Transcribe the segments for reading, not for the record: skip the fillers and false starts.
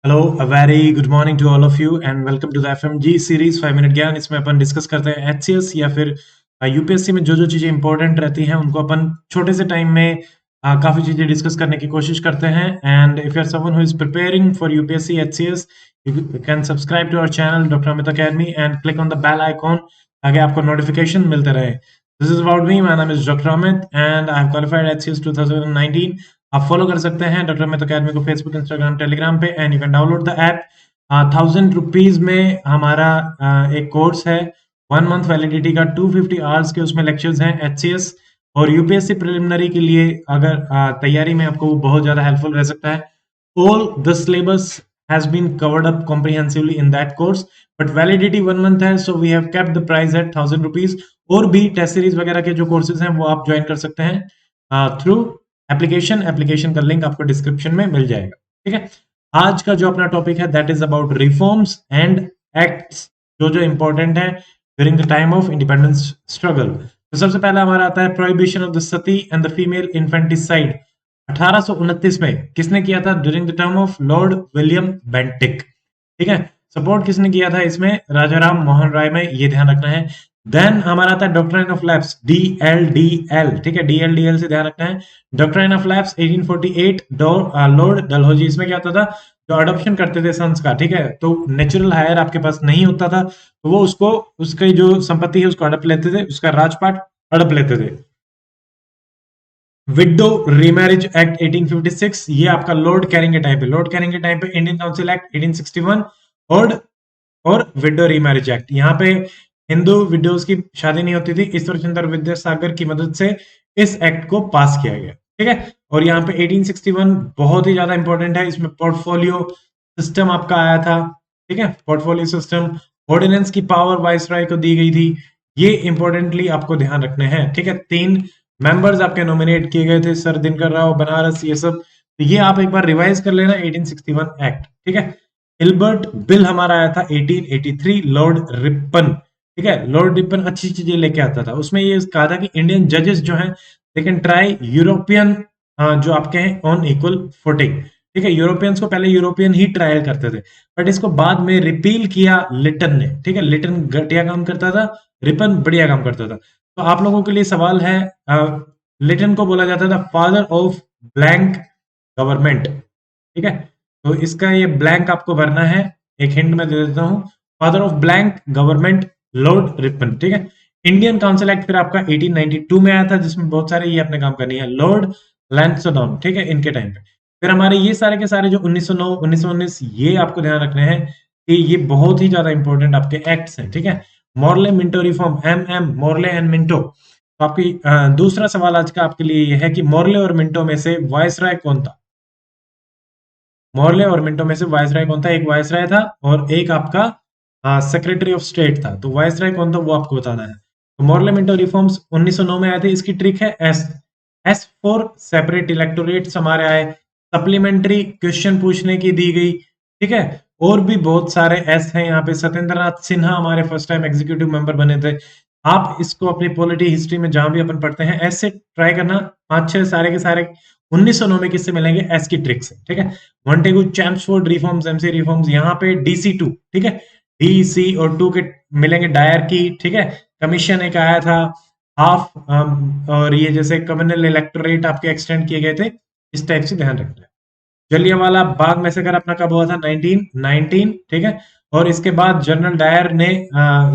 Hello, a very good morning to all of you and welcome to the FMG series 5 minute Gyan. इसमें अपन discuss करते हैं HCS या फिर UPSC में जो जो चीजें इंपॉर्टेंट रहती हैं उनको अपन छोटे से टाइम में काफी चीजें डिस्कस करने की कोशिश करते हैं। And if you are someone who is preparing for UPSC HCS, you can subscribe to our channel doctor Amit academy and click on the bell icon ताकि आपको नोटिफिकेशन मिलते रहे। This is about me, my name is doctor Amit and I have qualified HCS 2019। आप follow कर सकते हैं doctor Amit academy को Facebook, Instagram, Telegram पे and you can download the app. 1000 rupees में हमारा एक कोर्स है 1 मंथ वैलिडिटी का, 250 आवर्स के उसमें लेक्चर्स हैं एचसीएस और यूपीएससी प्रिलिमिनरी के लिए। अगर तैयारी में आपको वो बहुत ज्यादा हेल्पफुल रह सकता है। All the syllabus has been covered up comprehensively in that course, but validity 1 month है, so we have kept the price at 1000 rupees। और भी टेस्ट सीरीज वगैरह के जो कोर्सेज हैं वो आप ज्वाइन कर सकते हैं थ्रू एप्लीकेशन का लिंक आपको डिस्क्रिप्शन में मिल जाएगा। ठीक है, आज का जो अपना टॉपिक है that is about reforms and acts जो जो इंपॉर्टेंट है during the time of independence struggle. तो सबसे पहला हमारा आता है prohibition of the Sati and the female infanticide. 1829 में किसने किया था? During the term of Lord William Bentinck. ठीक है, सपोर्ट किसने किया था इसमें? राजा राम मोहन राय में, ये ध्यान रखना है। देन हमारा आता है डॉक्ट्राइन ऑफ लैप्स, DLDL। ठीक है, DLDL से ध्यान रखना है। Doctrine of lapse 1848, Lord Dalhousie. इसमें क्या होता था? जो अडॉप्शन करते थे सन्स का, ठीक है, तो नेचुरल हायर आपके पास नहीं होता था तो वो उसको, उसकी जो संपत्ति है उसको अडप लेते थे, उसका राजपाट अडप लेते थे। विडो रीमैरिज एक्ट 1856, ये आपका लॉर्ड कैनिंग के टाइम पे, लॉर्ड कैनिंग के टाइम पे इंडियन काउंसिल एक्ट 1861 और विडो रीमैरिज एक्ट। यहाँ पे हिंदू विडोज की शादी नहीं होती थी, ईश्वर चंद्र विद्यासागर की मदद से इस एक्ट को पास किया गया। ठीक है, और यहाँ पे 1861 बहुत ही ज्यादा इंपॉर्टेंट है। इसमें पोर्टफोलियो सिस्टम आपका आया था। ठीक है, पोर्टफोलियो सिस्टम, ऑर्डिनेंस की पावर वाइसराय को दी गई थी। ये इंपॉर्टेंटली आपको ध्यान रखने हैं। ठीक है, 3 मेंबर्स आपके नॉमिनेट किए गए थे, सर दिनकर राव, बनारस, ये सब। तो ये आप एक बार रिवाइज कर लेना, 1861 एक्ट। ठीक है, हिल्बर्ट बिल हमारा आया था 1883, लॉर्ड रिपन। ठीक है, लॉर्ड रिपन अच्छी चीजें लेके आता था। उसमें ये कहा था कि इंडियन जजेस जो हैं दे कैन ट्राई यूरोपियन जो आपके हैं ऑन इक्वल फुटिंग। ठीक है, यूरोपियंस को पहले यूरोपियन ही ट्रायल करते थे, बट इसको बाद में रिपील किया लिटन ने। ठीक है, लिटन घटिया काम करता था, रिपन बढ़िया काम करता था। तो आप लोगों के लिए सवाल है, लिटन को बोला जाता था फादर ऑफ ब्लैंक गवर्नमेंट। ठीक है, तो इसका ये ब्लैंक आपको भरना है। एक हिंट मैं दे देता हूं, father of blank government Lord Ripon. ठीक है, इंडियन काउंसिल एक्ट फिर आपका 1892 में आया था, जिसमें बहुत सारे ये अपने काम करनी है, लॉर्ड लैंसडॉन। ठीक है, इनके टाइम पे फिर हमारे ये सारे के सारे जो 1909 1919 ये आपको ध्यान रखने हैं कि ये बहुत ही ज्यादा इंपॉर्टेंट आपके एक्ट्स हैं। ठीक है, Morley Minto reform, MM Morley and Minto. तो आपकी दूसरा सवाल आज का आपके लिए ये है कि मॉर्ले और मिंटो में से वायसराय कौन था? मॉर्ले और मिंटो में से वायसराय कौन था? एक वायसराय था और एक आपका सेक्रेटरी ऑफ स्टेट था। तो वायसराय कौन था वो आपको बताना है। तो मॉर्ले मिंटो रिफॉर्म्स 1909 में आए थे। इसकी ट्रिक है एस फॉर सेपरेट इलेक्टोरेट्स हमारे आए, सप्लीमेंट्री क्वेश्चन पूछने की दी गई। ठीक है, और भी बहुत सारे एस हैं यहाँ पे। सत्येंद्र नाथ सिन्हा हमारे फर्स्ट टाइम एग्जीक्यूटिव मेंबर बने थे। आप इसको अपनी पॉलिटी हिस्ट्री में जहां भी अपन पढ़ते हैं एस से ट्राई करना। 5-6 सारे के सारे 1909 में किससे मिलेंगे? एस की ट्रिक से। ठीक है, Montagu Chelmsford reforms, MC reforms, यहाँ पे DC2। ठीक है, DC और 2 के मिलेंगे डायर की। ठीक है, कमीशन एक आया था हाफ, और ये जैसे कम्युनल इलेक्टोरेट आपके एक्सटेंड किए गए थे, इस टाइप से ध्यान रखना है। जलियांवाला बाग मैसेकर अपना कब हुआ था? 1919। ठीक है, और इसके बाद जनरल डायर ने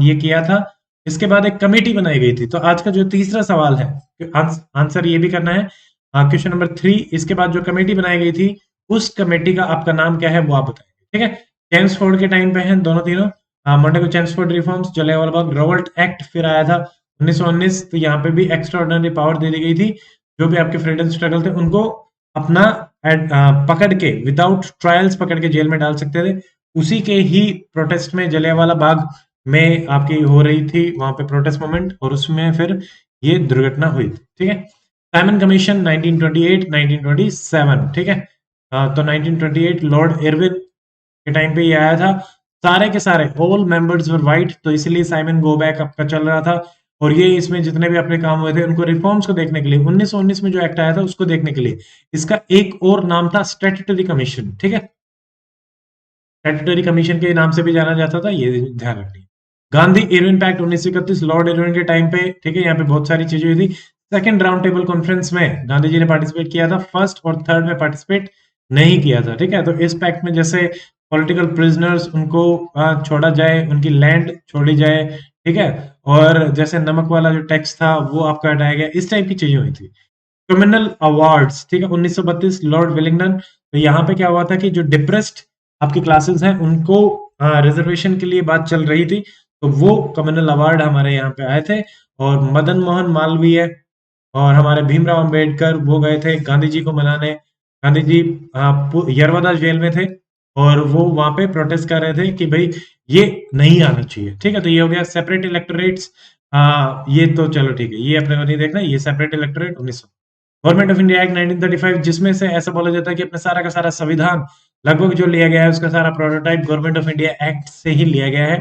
ये किया था। इसके बाद एक कमेटी बनाई गई थी। तो आज का जो तीसरा सवाल है, आंसर ये भी करना है, क्वेश्चन नंबर 3। इसके बाद जो कमेटी बनाई गई थी उस कमेटी का आपका नाम क्या है वो आप बताएंगे। ठीक है, चैम्सफोर्ड के टाइम पे हैं दोनों तीनों, Montagu Chelmsford reforms, Jallianwala Bagh revolt act फिर आया था 1919। तो यहाँ पे भी एक्स्ट्रा ऑर्डिनरी पावर दे दी गई थी। जो भी आपके फ्रीडम स्ट्रगल थे उनको अपना पकड़ के विदाउट ट्रायल्स पकड़ के जेल में डाल सकते थे। उसी के ही प्रोटेस्ट में जलियांवाला बाग में आपकी हो रही थी वहां पे प्रोटेस्ट मूवमेंट, और उसमें फिर ये दुर्घटना हुई थी। ठीक है, साइमन कमीशन 1928 1927। ठीक है, तो 1928 लॉर्ड इरविन के टाइम पे ये आया था। सारे के सारे ऑल मेंबर्स वर वाइट, तो इसलिए साइमन गो बैक आपका चल रहा था। और ये इसमें जितने भी अपने काम हुए थे उनको रिफॉर्म्स को देखने के लिए, 1919 में जो एक्ट आया था उसको देखने के लिए। इसका एक और नाम था स्टैट्यूटरी कमीशन। ठीक है, स्टैट्यूटरी कमीशन के नाम से भी जाना जाता था, ये ध्यान रखिए। Gandhi Irwin pact 1931, Lord Irwin के टाइम पे, ठीक है, यहाँ पे बहुत सारी चीजें हुई थी। सेकंड राउंड टेबल कॉन्फ्रेंस में गांधी जी ने पार्टिसिपेट किया था, फर्स्ट और थर्ड में पार्टिसिपेट नहीं किया था, ठीक है। तो इस पैक्ट में जैसे पॉलिटिकल प्रिजनर्स उनको छोड़ा जाए, उनकी लैंड छोड़ी जाए, ठीक है, और जैसे नमक वाला जो टैक्स था वो आपका हटाया गया, इस टाइप की चीजें हुई थी। क्रिमिनल अवार्ड्स, ठीक है, 1932 लॉर्ड विलिंगडन। तो यहाँ पे क्या हुआ था कि जो डिप्रेस्ड आपकी क्लासेस हैं उनको रिजर्वेशन के लिए बात चल रही थी, तो वो कम्युनल अवार्ड हमारे यहाँ पे आए थे। और मदन मोहन मालवीय और हमारे भीमराव अंबेडकर वो गए थे गांधी जी को मनाने। गांधी जी यरवदा जेल में थे और वो वहां पे प्रोटेस्ट कर रहे थे कि भाई ये नहीं आना चाहिए, ठीक है। तो ये हो गया सेपरेट इलेक्टोरेट्स। ये तो चलो ठीक है, ये अपने को नहीं देखना, ये separate electorate 1900। Government of India act 1935, जिसमें से ऐसा बोला जाता है कि अपने सारा का सारा संविधान लगभग जो लिया गया है उसका सारा prototype government of India act से ही लिया गया है।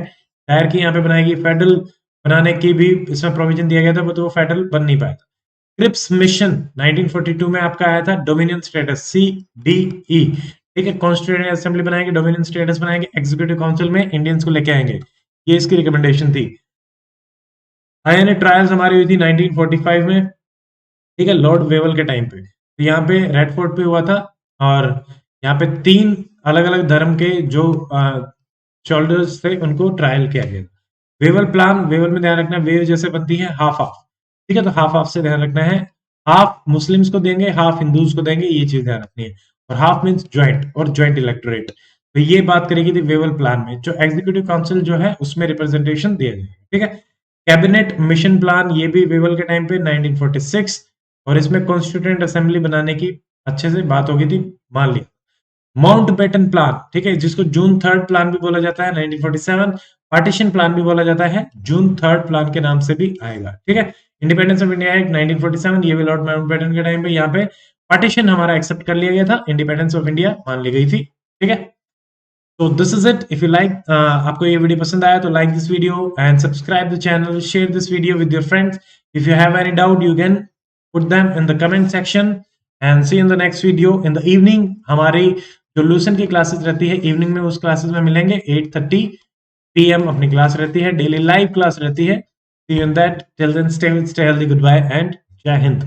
टायर की यहाँ पे बनाएगी, फेडरल बनाने की भी इसमें प्रोविजन दिया गया था, वो तो वो फेडरल बन नहीं पाया था। क्रिप्स मिशन 1942 में आपका आया था, डोमिनियन स्टेटस CDE, ठीक है। कॉन्स्टिट्यूएंट असेंबली बनाएंगे, डोमिनियन स्टेटस बनाएंगे, एग्जीक्यूटिव काउंसिल में इंडियंस को लेके आएंगे, ये इसकी रिकमेंडेशन थी। आईएनए ट्रायल्स हमारी हुई थी 1945 में, ठीक है, लॉर्ड वेवल के टाइम पे। तो यहाँ पे रेड फोर्ट पे हुआ था और यहाँ पे 3 अलग अलग धर्म के जो शोल्डर्स थे उनको ट्रायल किया गया। वेवल प्लान, वेवल में ध्यान रखना वेव जैसे बनती है हाफ हाफ, ठीक है, तो हाफ हाफ से ध्यान रखना है, हाफ मुस्लिम्स को देंगे, हाफ हिंदूज को देंगे, ये चीज ध्यान रखनी है। और हाफ मीन्स ज्वाइंट, और ज्वाइंट इलेक्टोरेट, तो ये बात करेगी थी वेवल प्लान में, जो एग्जीक्यूटिव काउंसिल जो है उसमें रिप्रेजेंटेशन दिया जाएगा, ठीक है। कैबिनेट मिशन प्लान, ये भी वेवल के टाइम पे 1946, और इसमें कॉन्स्टिट्यूएंट असेंबली बनाने की अच्छे से बात हो गई थी, मान लिया। माउंट बेटन प्लान, ठीक है, जिसको जून थर्ड प्लान भी बोला जाता है 1947, पार्टीशन प्लान भी बोला जाता है, जून थर्ड प्लान के नाम से भी आएगा, ठीक है। इंडिपेंडेंस ऑफ इंडिया एक्ट 1947, ये भी लॉर्ड माउंट बेटन के टाइम पे यहाँ पे पार्टीशन हमारा एक्सेप्ट कर लिया गया था, इंडिपेंडेंस ऑफ इंडिया मान ली गई थी, ठीक है। तो this is it, if you like, आपको ये वीडियो पसंद आया तो like this video and subscribe the channel, share this video with your friends. If you have any doubt you can put them in the comment section and see in the next video in the evening. हमारी जो लूसन की classes रहती है evening में, उस classes में मिलेंगे 8:30 PM अपनी क्लास रहती है, डेली लाइव क्लास रहती है। See you in that, till then stay healthy, goodbye and जय हिंद।